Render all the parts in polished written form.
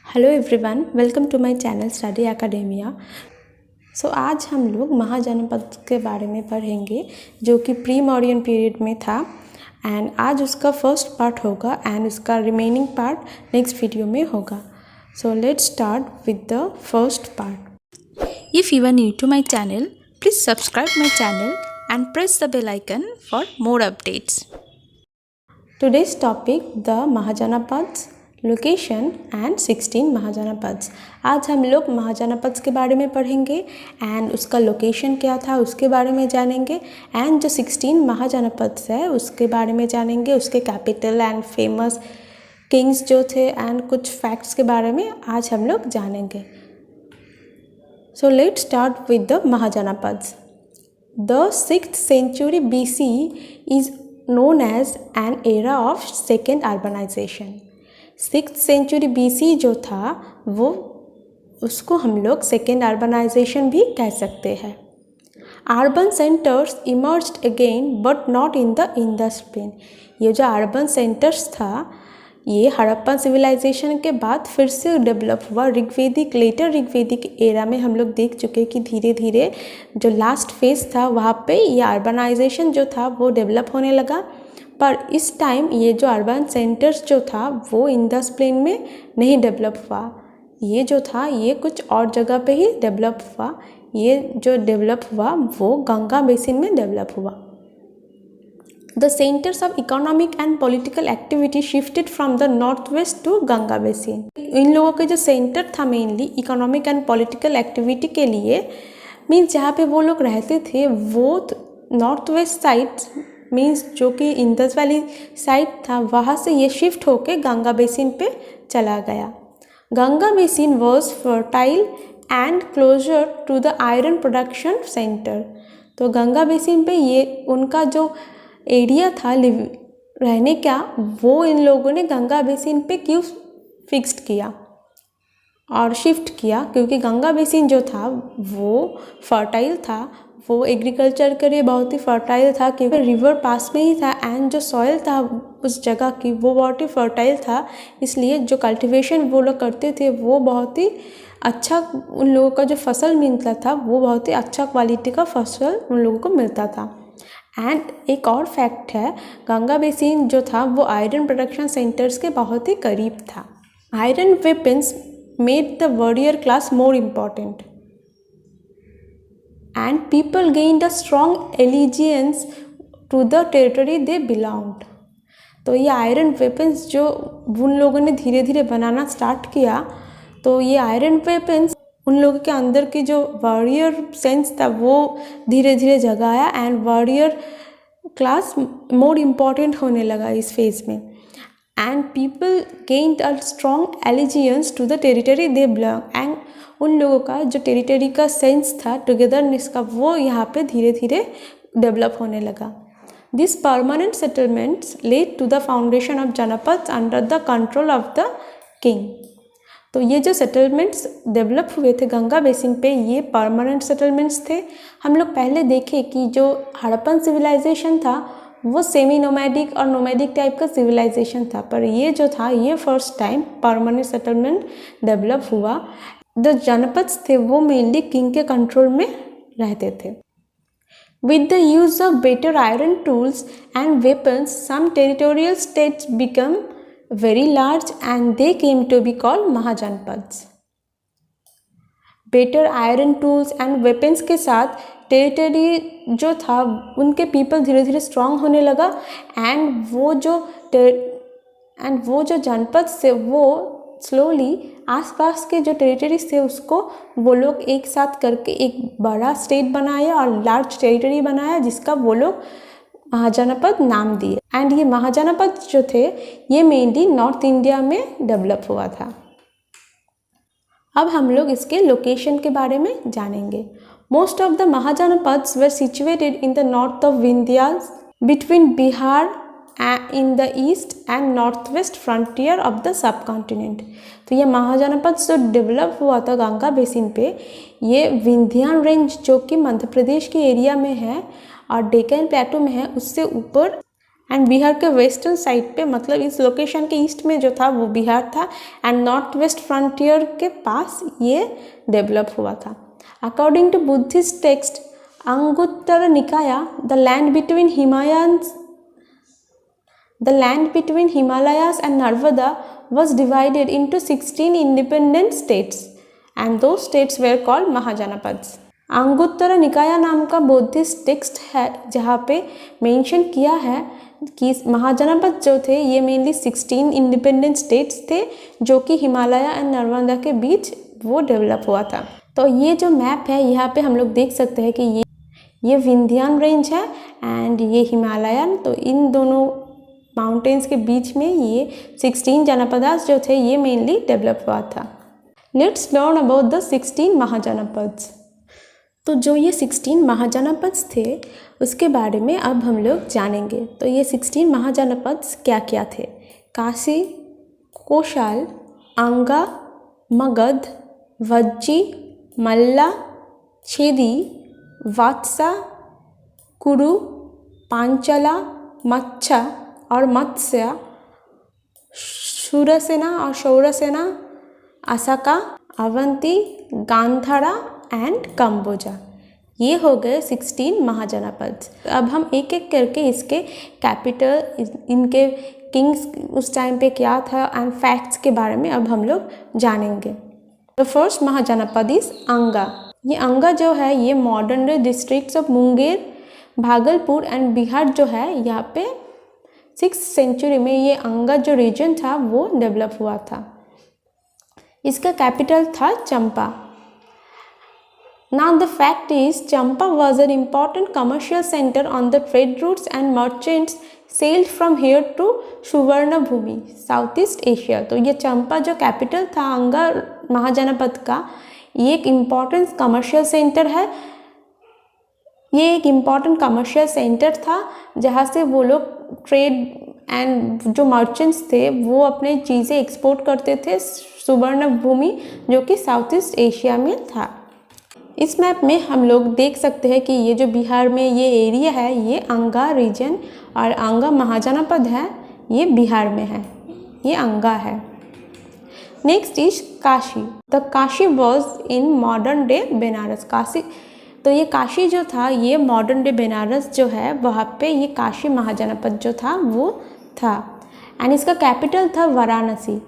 Hello everyone, welcome to my channel study academia. आज हम लोग महाजनपद के बारे में पढ़ेंगे जो कि प्री मौर्यन पीरियड में था एंड आज उसका फर्स्ट पार्ट होगा एंड उसका रिमेनिंग पार्ट नेक्स्ट वीडियो में होगा। So let's start with the first part. If you are new to my channel, please subscribe my channel and press the bell icon for more updates. Today's topic, the Mahajanapads, location and 16 mahajanapadas. आज हम लोग महाजनपद्स के बारे में पढ़ेंगे and उसका location क्या था उसके बारे में जानेंगे एंड जो 16 महाजनपद्स है उसके बारे में जानेंगे, उसके कैपिटल एंड फेमस किंग्स जो थे एंड कुछ फैक्ट्स के बारे में आज हम लोग जानेंगे। So let's start with the mahajanapadas. The 6th century BC is known as an era of second urbanization। 6th century BC जो था वो उसको हम लोग सेकेंड अर्बनाइजेशन भी कह सकते हैं। Urban centres emerged again but not in the Indus plain. ये जो अर्बन सेंटर्स था ये हड़प्पन सिविलाइजेशन के बाद फिर से डेवलप हुआ। ऋग्वेदिक लेटर ऋग्वेदिक एरा में हम लोग देख चुके कि धीरे धीरे जो लास्ट फेज था वहाँ पे ये अर्बनाइजेशन जो था वो डेवलप होने लगा। पर इस टाइम ये जो अर्बन सेंटर्स जो था वो इंडस प्लेन में नहीं डेवलप हुआ। ये जो था ये कुछ और जगह पे ही डेवलप हुआ। ये जो डेवलप हुआ वो गंगा बेसिन में डेवलप हुआ। The centres of economic and political activity shifted from the north west to Ganga basin. इन लोगों के जो सेंटर था mainly economic and political activity के लिए मीन्स जहाँ पे वो लोग रहते थे वो नॉर्थ वेस्ट साइड मीन्स जो कि इंडस वैली साइड था वहाँ से ये शिफ्ट होके गंगा बेसिन पे चला गया। Ganga basin was fertile and closer to the iron production centre. तो गंगा बेसिन पे ये उनका जो एरिया था रहने का वो इन लोगों ने गंगा बेसिन पे क्यों फिक्स्ड किया और शिफ्ट किया, क्योंकि गंगा बेसिन जो था वो फर्टाइल था, वो एग्रीकल्चर के लिए बहुत ही फर्टाइल था क्योंकि रिवर पास में ही था एंड जो सॉइल था उस जगह की वो बहुत ही फर्टाइल था। इसलिए जो कल्टीवेशन वो लोग करते थे वो बहुत ही अच्छा उन लोगों का जो फसल मिलता था वो बहुत ही अच्छा क्वालिटी का फसल उन लोगों को मिलता था। एंड एक और फैक्ट है, गंगा बेसिन जो था वो आयरन प्रोडक्शन सेंटर्स के बहुत ही करीब था। Iron weapons made the warrior class more important and people gained a strong allegiance to the territory they belonged। तो ये आयरन वेपन्स जो उन लोगों ने धीरे धीरे बनाना स्टार्ट किया तो ये आयरन वेपन्स उन लोगों के अंदर की जो वॉरियर सेंस था वो धीरे धीरे जगाया and warrior class more important होने लगा इस फेज में। And people gained a strong allegiance to the territory they belong and उन लोगों का जो टेरिटरी का सेंस था टुगेदरनेस का वो यहाँ पे धीरे धीरे डेवलप होने लगा। This permanent settlements led to the foundation of Janapads under the control of the king. तो ये जो सेटलमेंट्स डेवलप हुए थे गंगा बेसिन पे ये परमानेंट सेटलमेंट्स थे। हम लोग पहले देखे कि जो हड़प्पन सिविलाइजेशन था वो सेमी नोमैडिक और नोमैडिक टाइप का सिविलाइजेशन था, पर ये जो था ये first time permanent settlement develop हुआ। जो जनपद्स थे वो मेनली किंग के कंट्रोल में रहते थे। With the use of better iron tools and weapons some territorial states become very large and they came to be called mahajanapadas. Better iron tools and weapons के साथ टेरिटरी जो था उनके पीपल धीरे धीरे स्ट्रांग होने लगा एंड वो जो जनपद से वो स्लोली आसपास के जो टेरिटरीज थे उसको वो लोग एक साथ करके एक बड़ा स्टेट बनाया और लार्ज टेरिटरी बनाया जिसका वो लोग महाजनपद नाम दिए। एंड ये महाजनपद जो थे ये मेनली नॉर्थ इंडिया में डेवलप हुआ था। अब हम लोग इसके लोकेशन के बारे में जानेंगे। Most of the mahajanapadas were situated in the north of Vindhyas between Bihar in the east and north west frontier of the sub continent. तो ये महाजनपद जो डेवलप हुआ था गंगा बेसिन पे ये विंध्यान रेंज जो कि मध्य प्रदेश के एरिया में है और डेक्कन प्लेटो में है उससे ऊपर एंड बिहार के वेस्टर्न साइड पे, मतलब इस लोकेशन के ईस्ट में जो था वो बिहार था, एंड नॉर्थ वेस्ट फ्रंटियर के पास ये डेवलप हुआ था। According to Buddhist text Anguttara Nikaya, the land between Himalayas and Narmada was divided into 16 independent states and those states were called Mahajanapads. Anguttara Nikaya नाम का बौद्धिस्ट टेक्स्ट है जहाँ पे मेंशन किया है कि महाजनपद जो थे ये मेनली 16 इंडिपेंडेंट स्टेट्स थे जो कि हिमालय एंड नर्मदा के बीच वो डेवलप हुआ था। तो ये जो मैप है यहाँ पे हम लोग देख सकते हैं कि ये विंध्यान रेंज है एंड ये हिमालयन, तो इन दोनों माउंटेन्स के बीच में ये 16 जनपदास जो थे ये मेनली डेवलप हुआ था। Let's learn about the 16 mahajanapadas. तो जो ये 16 महाजनपद्स थे उसके बारे में अब हम लोग जानेंगे। तो ये 16 महाजनपद्स क्या क्या थे? काशी, कोशाल, अंगा, मगध, वज्जी, मल्ला, छेदी, वात्सा, कुरु, पांचला, मच्छा और मत्स्य, शूरसेना और शौरसेना, असाका, अवंती, गांधारा एंड कंबोजा। ये हो गए 16 महाजनपद। अब हम एक एक करके इसके कैपिटल, इनके किंग्स उस टाइम पे क्या था एंड फैक्ट्स के बारे में अब हम लोग जानेंगे। द फर्स्ट महाजनपद इज अंगा। ये अंगा जो है ये modern day districts of Munger, Bhagalpur and Bihar जो है यहाँ पे 6th सेंचुरी में ये अंगा जो रीजन था वो डेवलप हुआ था। इसका कैपिटल था चंपा। Now the fact is Champa was an important commercial center on the trade routes and merchants sailed from here to Suvarnabhumi, Southeast Asia। तो ये चंपा जो कैपिटल था अंगा महाजनपद का, ये एक इम्पॉर्टेंट कमर्शियल सेंटर है। ये एक इम्पॉर्टेंट कमर्शियल सेंटर था जहाँ से वो लोग ट्रेड एंड जो मर्चेंट्स थे वो अपने चीज़ें एक्सपोर्ट करते थे सुवर्णभूमि जो कि साउथ ईस्ट एशिया में था। इस मैप में हम लोग देख सकते हैं कि ये जो बिहार में ये एरिया है ये अंगा रीजन और अंगा महाजनपद है, ये बिहार में है, ये अंगा है। Next is Kashi. The Kashi was in modern day Banaras. Kashi, तो ये काशी जो था ये मॉडर्न डे बनारस जो है वहाँ पे ये काशी महाजनपद जो था वो था एंड इसका कैपिटल था वाराणसी।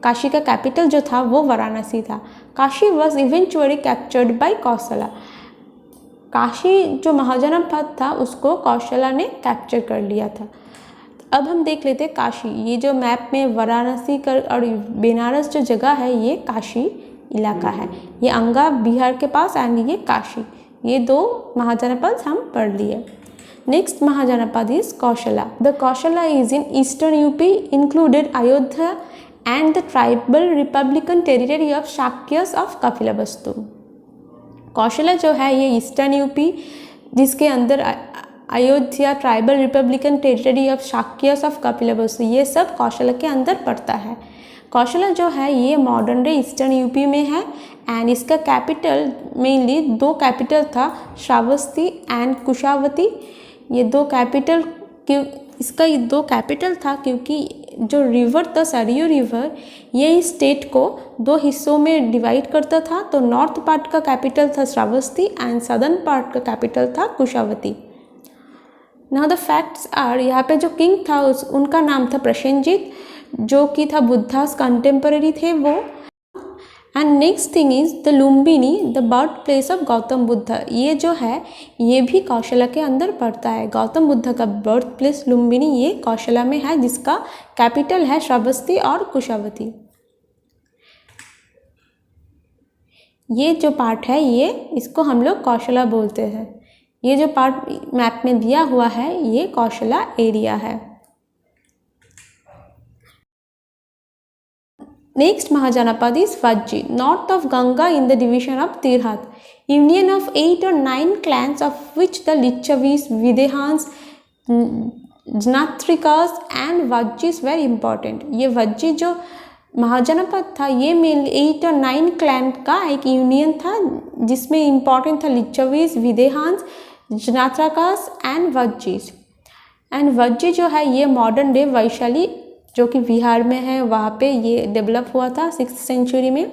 काशी का कैपिटल जो था वो वाराणसी था। Kashi was eventually captured by Kosala. Kashi जो महाजनपद था उसको कौशला ने कैप्चर कर लिया था। अब हम देख लेते हैं काशी। ये जो मैप में वाराणसी का और बनारस जो जगह है ये काशी इलाका है। ये अंगा बिहार के पास एंड ये काशी, ये दो महाजनपद हम पढ़ लिए। Next Mahajanapada is Kosala. The Kosala is in eastern UP, included Ayodhya and the tribal republican territory of Shakyas of Kapilavastu. Kosala जो है ये ईस्टर्न यूपी जिसके अंदर Ayodhya, tribal republican territory of Shakyas of Kapilavastu, ये सब कौशला के अंदर पड़ता है। कौशला जो है ये मॉडर्न डे ईस्टर्न यूपी में है एंड इसका कैपिटल मेनली दो कैपिटल था, श्रावस्ती एंड कुशावती। ये दो कैपिटल क्यों, इसका ये दो कैपिटल था क्योंकि जो रिवर था सरयू रिवर ये इस स्टेट को दो हिस्सों में डिवाइड करता था। तो नॉर्थ पार्ट का कैपिटल था श्रावस्ती एंड सदर्न पार्ट का कैपिटल था Kushavati. Now the facts are, यहाँ पे जो किंग था उनका नाम था प्रसेनजीत जो कि था बुद्धास कंटेम्पररी थे वो। And next thing is the Lumbini, the birth place of Gautam Buddha. ये जो है ये भी कौशला के अंदर पड़ता है। गौतम बुद्ध का बर्थ प्लेस लुम्बिनी ये कौशला में है जिसका कैपिटल है श्रावस्ती और कुशावती। ये जो पार्ट है ये इसको हम लोग कौशला बोलते हैं। ये जो पार्ट मैप में दिया हुआ है ये कौशला एरिया है। Next Mahajanapad is Vajji, north of Ganga in the division of Tirhat, union of 8 or 9 clans of which the Lichavis, Videhans, Jnatrikas and Vajjis were important। ये वज्जी जो महाजनपद था ये मेनली 8 और 9 क्लैन का एक यूनियन था जिसमें इम्पॉर्टेंट था लिचवीज, विदेहांस, जनात्राकास एंड वज्जीज। एंड वज्जी जो है ये मॉडर्न डे वैशाली जो कि बिहार में है वहाँ पे ये डेवलप हुआ था 6th सेंचुरी में।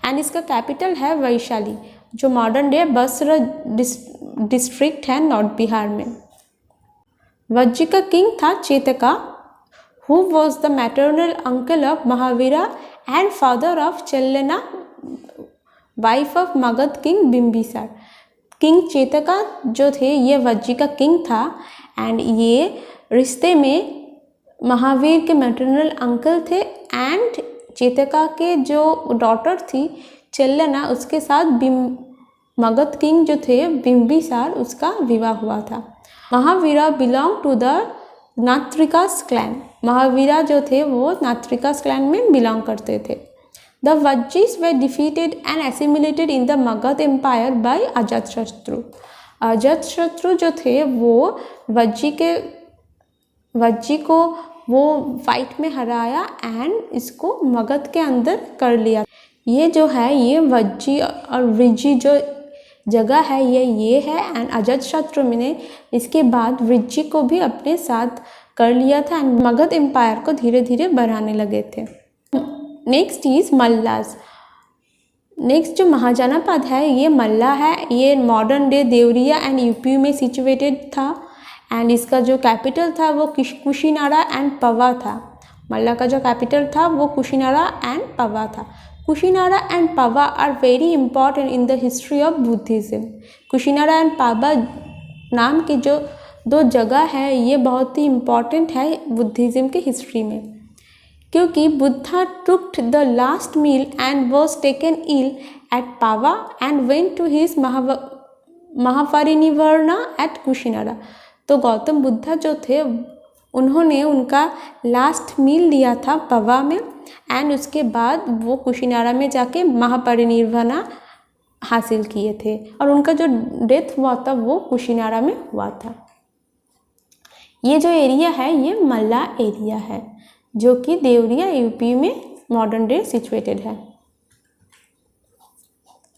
एंड इसका कैपिटल है वैशाली जो मॉडर्न डे बस्र डिस्ट्रिक्ट है नॉर्थ बिहार में। वज्जी का किंग था Chetaka who was the maternal uncle of Mahavira and father of Chellana wife of Magadha king Bimbisara. King Chetaka जो थे ये वज्जी का किंग था एंड ये रिश्ते में महावीर के मैटरनल अंकल थे एंड चेतका के जो डॉटर थी चेल्लेना उसके साथ मगध किंग जो थे बिंबिसार उसका विवाह हुआ था। Mahavira belong to the Natrikas clan. Mahavira जो थे वो नात्रिकास क्लैन में बिलोंग करते थे। The Vajjis were defeated and assimilated in the Magadha empire by Ajatashatru. Ajatashatru जो थे वो वज्जी को वो फाइट में हराया एंड इसको मगध के अंदर कर लिया। ये जो है ये वज्जी और वृज्जी जो जगह है ये है एंड अजातशत्रु ने इसके बाद वृज्जी को भी अपने साथ कर लिया था एंड मगध एम्पायर को धीरे धीरे बढ़ाने लगे थे। Next is मल्लास। नेक्स्ट जो महाजनपद है ये मल्ला है। ये modern day Deoria and UP में सिचुएटेड था एंड इसका जो कैपिटल था वो कुशीनारा एंड पवा था। मल्ला का जो कैपिटल था वो कुशीनारा एंड पवा था। Kushinara and Pava are very important in the history of Buddhism. Kushinara and Pava नाम की जो दो जगह है ये बहुत ही इम्पॉर्टेंट है बुद्धिज़्म के हिस्ट्री में, क्योंकि Buddha took the last meal and was taken ill at Pava and went to his Mahaparinirvana at Kushinara. तो गौतम बुद्धा जो थे उन्होंने उनका लास्ट मील लिया था पवा में एंड उसके बाद वो कुशीनारा में जाके महापरिनिर्वाणा हासिल किए थे और उनका जो डेथ हुआ था वो कुशीनारा में हुआ था। ये जो एरिया है ये मल्ला एरिया है जो कि देवरिया यूपी में मॉडर्न डे सिचुएटेड है।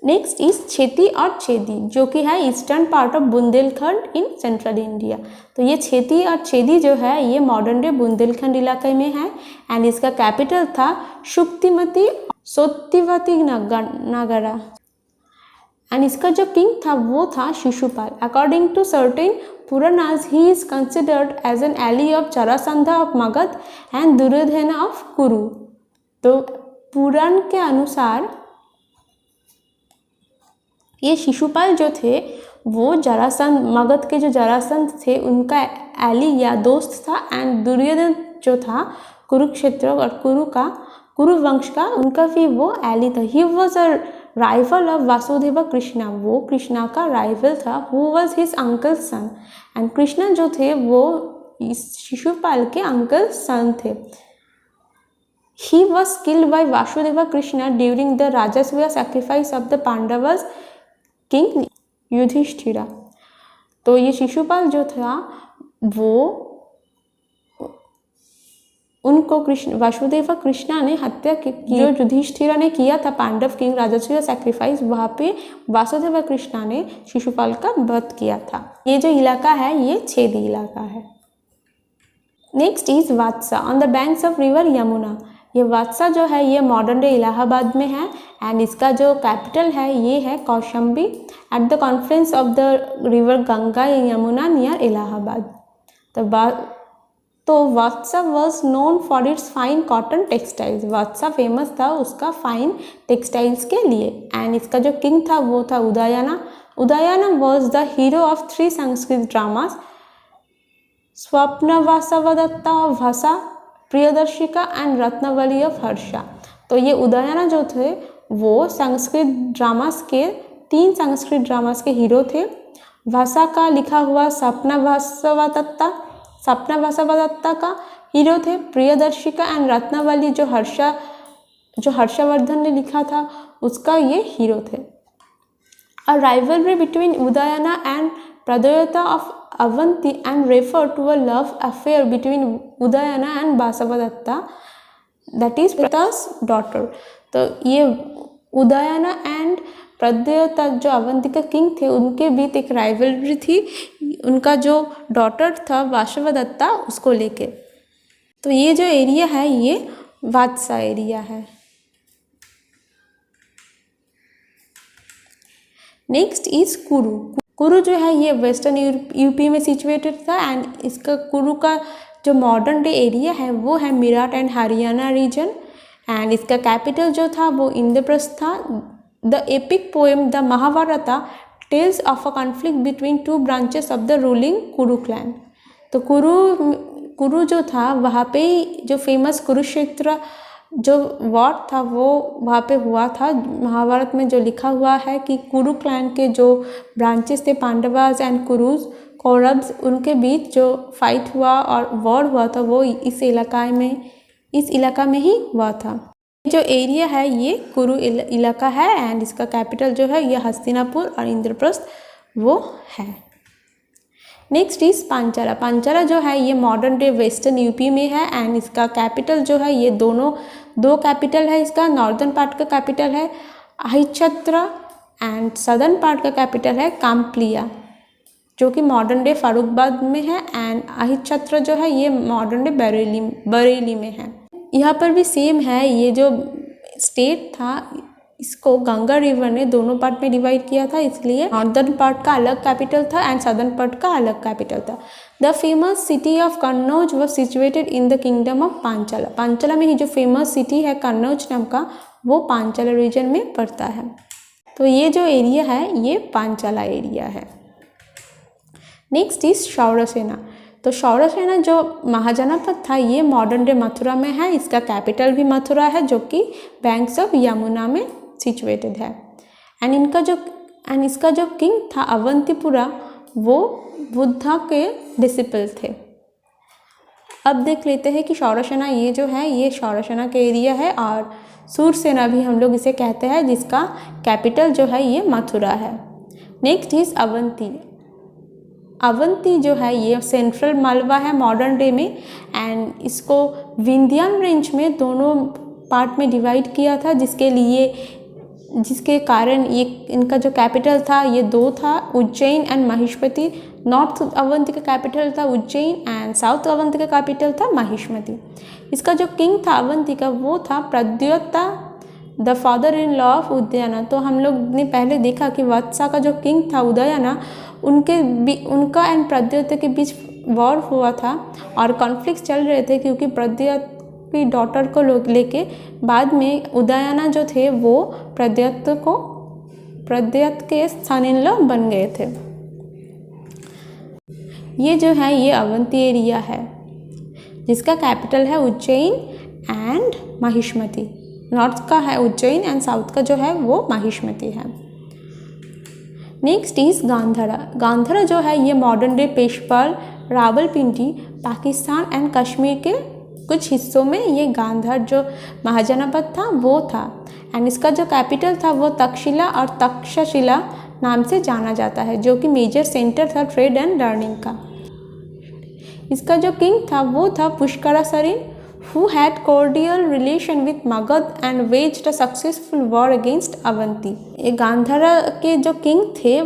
नेक्स्ट इज छेती और छेदी जो कि है eastern part of Bundelkhand in central India. तो ये छेती और छेदी जो है ये मॉडर्न डे बुंदेलखंड इलाके में है एंड इसका कैपिटल था शुक्तिमती सोत्तिवती नगरा एंड इसका जो किंग था वो था Shishupala. According to certain Puranas he is considered as an ally of Jarasandha of Magadha and Duryodhana of Kuru. तो पुराण के अनुसार ये शिशुपाल जो थे वो जरासंध मगध के जो जरासंध थे उनका एली या दोस्त था एंड दुर्योधन जो था कुरुक्षेत्र और कुरु वंश का उनका भी वो एली था। He was a rival of Vasudeva Krishna. वो कृष्णा का राइवल था who was his uncle son and Krishna जो थे वो इस शिशुपाल के अंकल सन थे। He was killed by Vasudeva Krishna during the Rajasuya sacrifice of the Pandavas king Yudhishthira. तो ये शिशुपाल जो था वो उनको वासुदेव कृष्णा ने हत्या की जो युधिष्ठिरा ने किया था पांडव किंग राजस्व सैक्रिफाइस वहाँ पे वासुदेव कृष्णा ने शिशुपाल का वध किया था। ये जो इलाका है ये छेदी इलाका है। Next is Vatsa on the banks of river Yamuna. ये वात्सा जो है ये मॉडर्न डे इलाहाबाद में है एंड इसका जो कैपिटल है ये है Kaushambi at the conference of the river Ganga Yamuna near Allahabad. तो Vatsa was known for its fine cotton textiles. Vatsa famous था उसका फाइन टेक्सटाइल्स के लिए एंड इसका जो किंग था वो था Udayana. Udayana was the hero of 3 Sanskrit dramas Swapnavasavadatta of Bhasa, Priyadarshika and Ratnavali of Harsha. तो ये उदयना जो थे वो संस्कृत ड्रामास के 3 संस्कृत ड्रामास के हीरो थे। भाषा का लिखा हुआ सपनावासवदत्ता का हीरो थे। प्रियदर्शिका एंड रत्नावली जो हर्षवर्धन ने लिखा था उसका ये हीरो थे। A rivalry between Udayana and Pradyota of Avanti and refer to a love affair between Udayana and Vasavadatta that is Pradyota's daughter. तो ये उदयना एंड प्रद्योता जो अवंती का किंग थे उनके बीच एक राइवलरी थी उनका जो डॉटर था वासवदत्ता उसको लेके। तो ये जो एरिया है ये वात्सा एरिया है। नेक्स्ट इज कुरु। कुरु जो है ये वेस्टर्न यूपी में सिचुएटेड था एंड इसका कुरु का जो मॉडर्न डे एरिया है वो है Meerut and Haryana region and इसका कैपिटल जो था वो इंद्रप्रस्थ था। The epic poem the Mahabharata tells of a conflict between two branches of the ruling Kuru clan. तो कुरु जो था वहाँ पे जो फेमस कुरुक्षेत्र जो वॉर था वो वहाँ पे हुआ था। महाभारत में जो लिखा हुआ है कि कुरु क्लैन के जो ब्रांचेस थे पांडवास एंड कुरुज कौरव्स उनके बीच जो फाइट हुआ और वॉर हुआ था वो इस इलाका में ही हुआ था। जो एरिया है ये कुरु इलाका है एंड इसका कैपिटल जो है ये हस्तिनापुर और इंद्रप्रस्थ वो है। Next is पांचाला। पांचाला जो है ये मॉडर्न डे वेस्टर्न यूपी में है एंड इसका कैपिटल जो है ये दो कैपिटल है। इसका नॉर्दर्न पार्ट का कैपिटल है अहिच्छत्र एंड सदर्न पार्ट का कैपिटल है काम्प्लिया जो कि मॉडर्न डे फारुखाबाद में है एंड अहिच्छत्र जो है ये मॉडर्न डे बरेली में है। यहाँ पर भी सेम है, ये जो स्टेट था इसको गंगा रिवर ने दोनों पार्ट में डिवाइड किया था, इसलिए नॉर्दर्न पार्ट का अलग कैपिटल था एंड सदर्न पार्ट का अलग कैपिटल था। The famous city of Kannauj was situated in the kingdom of Panchala. Panchala में ही जो फेमस सिटी है कन्नौज नाम का वो पांचाला रीजन में पड़ता है। तो ये जो एरिया है ये पांचाला एरिया है। Next is Shurasena. तो शौरसेना जो महाजनपद था ये मॉडर्न डे मथुरा में है। इसका कैपिटल भी मथुरा है जो कि बैंक्स ऑफ यमुना में सिचुएटेड है एंड इसका जो किंग था अवंतीपुरा वो बुद्धा के डिसिपल थे। अब देख लेते हैं कि शौरसेना ये जो है ये शौरसेना के एरिया है और सूरसेना भी हम लोग इसे कहते हैं जिसका कैपिटल जो है ये मथुरा है। Next is Avanti. अवंती जो है ये सेंट्रल मालवा है मॉडर्न डे में एंड इसको विंध्यान रेंज में दोनों पार्ट में डिवाइड किया था जिसके कारण ये इनका जो कैपिटल था ये दो था उज्जैन एंड महिष्मति। नॉर्थ अवंती का कैपिटल था उज्जैन एंड साउथ अवंती का कैपिटल था महिष्मति। इसका जो किंग था अवंती का वो था Pradyota the father in law of Udayana. तो हम लोग ने पहले देखा कि वत्सा का जो किंग था उदयना उनका एंड प्रद्योत के बीच वॉर हुआ था और कॉन्फ्लिक्ट चल रहे थे क्योंकि प्रद्योत की डॉटर को लेके बाद में उदयना जो थे वो प्रद्योत के सन इन लॉ बन गए थे। ये जो है ये अवंती एरिया है जिसका कैपिटल है उज्जैन एंड महिष्मति। नॉर्थ का है उज्जैन एंड साउथ का जो है वो महिष्मति है। Next is Gandhara. गांधारा जो है ये modern day Peshawar Rawalpindi Pakistan and Kashmir के कुछ हिस्सों में ये गांधार जो महाजनपद था वो था एंड इसका जो कैपिटल था वो तक्षशिला और तक्षशिला नाम से जाना जाता है जो कि मेजर सेंटर था ट्रेड एंड लर्निंग का। इसका जो किंग था वो था पुष्करासरिन who had cordial relation with Magध and waged a successful war against Avanti. ये गांधारा के जो किंग थे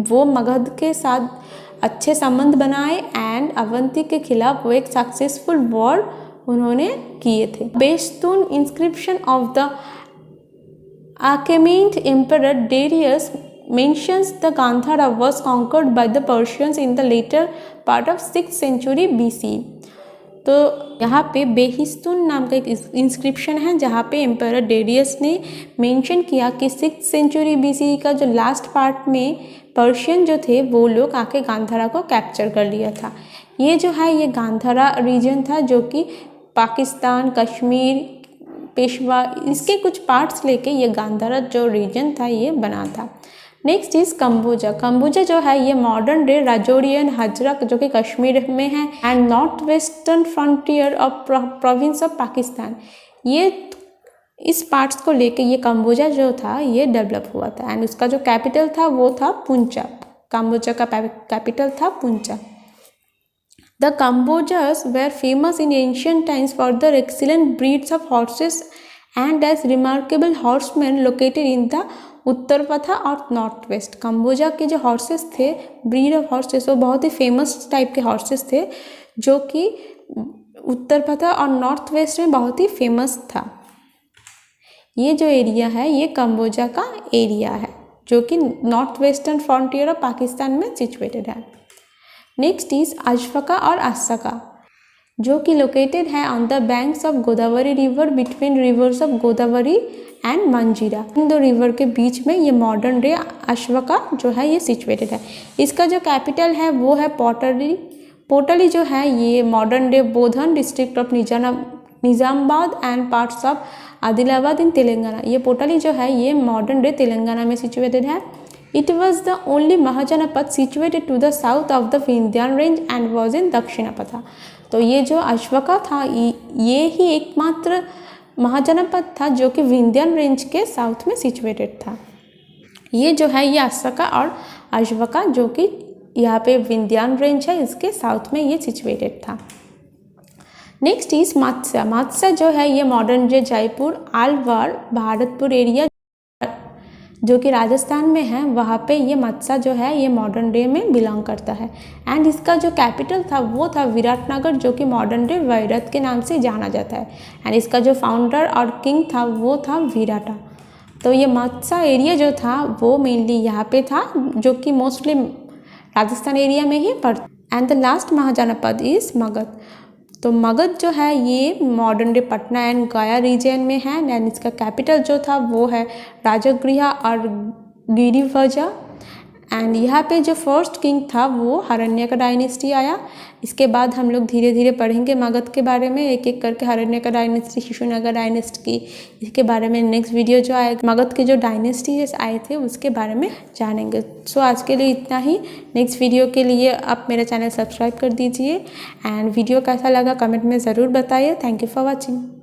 वो मगध के साथ अच्छे संबंध बनाए एंड अवंती के खिलाफ वो एक सक्सेसफुल वॉर उन्होंने किए थे। Behistun inscription of the Achaemenid Emperor Darius mentions the Gandhara was conquered by the Persians in the later part of 6th century BC। तो यहाँ पे बेहिस्तून नाम का एक इंस्क्रिप्शन है जहाँ पे एम्परर डेरियस ने मेंशन किया कि 6th सेंचुरी बीसी का जो लास्ट पार्ट में पर्शियन जो थे वो लोग आके गांधारा को कैप्चर कर लिया था। ये जो है ये गांधारा रीजन था जो कि पाकिस्तान कश्मीर पेशवा इसके कुछ पार्ट्स लेके ये गांधारा जो रीजन था ये बना था। Next is कम्बोजा। कम्बोजा जो है ये मॉडर्न डे राजौरी हजरक जो कि कश्मीर में है and north western frontier of province of Pakistan. ये इस पार्ट्स को लेके ये कम्बोजा जो था ये डेवलप हुआ था एंड उसका जो कैपिटल था वो था पुंचा। कम्बोजा का कैपिटल था पुंचा। The Kambojans were famous in ancient times for their excellent breeds of horses and as remarkable horsemen located in the उत्तर पथा और नॉर्थ वेस्ट। कंबोजा के जो हॉर्सेस थे, ब्रीड ऑफ हॉर्सेस, वो बहुत ही फेमस टाइप के हॉर्सेस थे जो कि उत्तर पथा और नॉर्थ वेस्ट में बहुत ही फेमस था। ये जो एरिया है ये कंबोजा का एरिया है जो कि north western frontier of Pakistan में सिचुएटेड है। नेक्स्ट इज अशफाका और अस्साका जो कि लोकेटेड है on the banks of Godavari river between reverse of Godavari and मंजीरा। इन दो रिवर के बीच में ये मॉडर्न डे अशफाका जो है ये सिचुएटेड है। इसका जो कैपिटल है वो है पोटली। पोटली जो है ये modern day Bodhan district of Nizamabad and parts of Adilabad in Telangana. ये पोटली जो है ये मॉडर्न डे तेलंगाना में सिचुएटेड है। It was the only Mahajanapad situated to the south of the Vindhyan range and was in Dakshinapatha। तो ये जो अश्वका था ये ही एकमात्र महाजनपद था जो कि विंध्यान रेंज के साउथ में सिचुएटेड था। ये जो है ये अस्साका और अश्वका जो कि यहाँ पे विंध्यान रेंज है इसके साउथ में ये सिचुएटेड था। Next is मात्स्या। मात्स्या जो है ये modern day Jaipur Alwar Bharatpur area जो कि राजस्थान में है, वहाँ पे ये मत्सा जो है ये मॉडर्न डे में बिलोंग करता है। एंड इसका जो कैपिटल था वो था विराटनगर जो कि मॉडर्न डे वैरत के नाम से जाना जाता है। एंड इसका जो फाउंडर और किंग था वो था विराटा। तो ये मत्सा एरिया जो था वो मेनली यहाँ पे था जो कि मोस्टली राजस्थान एरिया में ही पड़ता। And the last mahajanapada is Magadha. तो मगध जो है ये modern day Patna and Gaya region में है। एंड इसका कैपिटल जो था वो है राजगृह और गिरिध्वजा। एंड यहाँ पे जो फर्स्ट किंग था वो हरण्यक डायनेस्टी आया। इसके बाद हम लोग धीरे धीरे पढ़ेंगे मगध के बारे में, एक एक करके हरण्यक डायनेस्टी, शिशुनगर डायनेस्टी इसके बारे में नेक्स्ट वीडियो जो आएगा मगध के जो डायनेस्टीज आए थे उसके बारे में जानेंगे। सो आज के लिए इतना ही। नेक्स्ट वीडियो के लिए आप मेरा चैनल सब्सक्राइब कर दीजिए। एंड वीडियो कैसा लगा कमेंट में ज़रूर बताइए। Thank you for watching.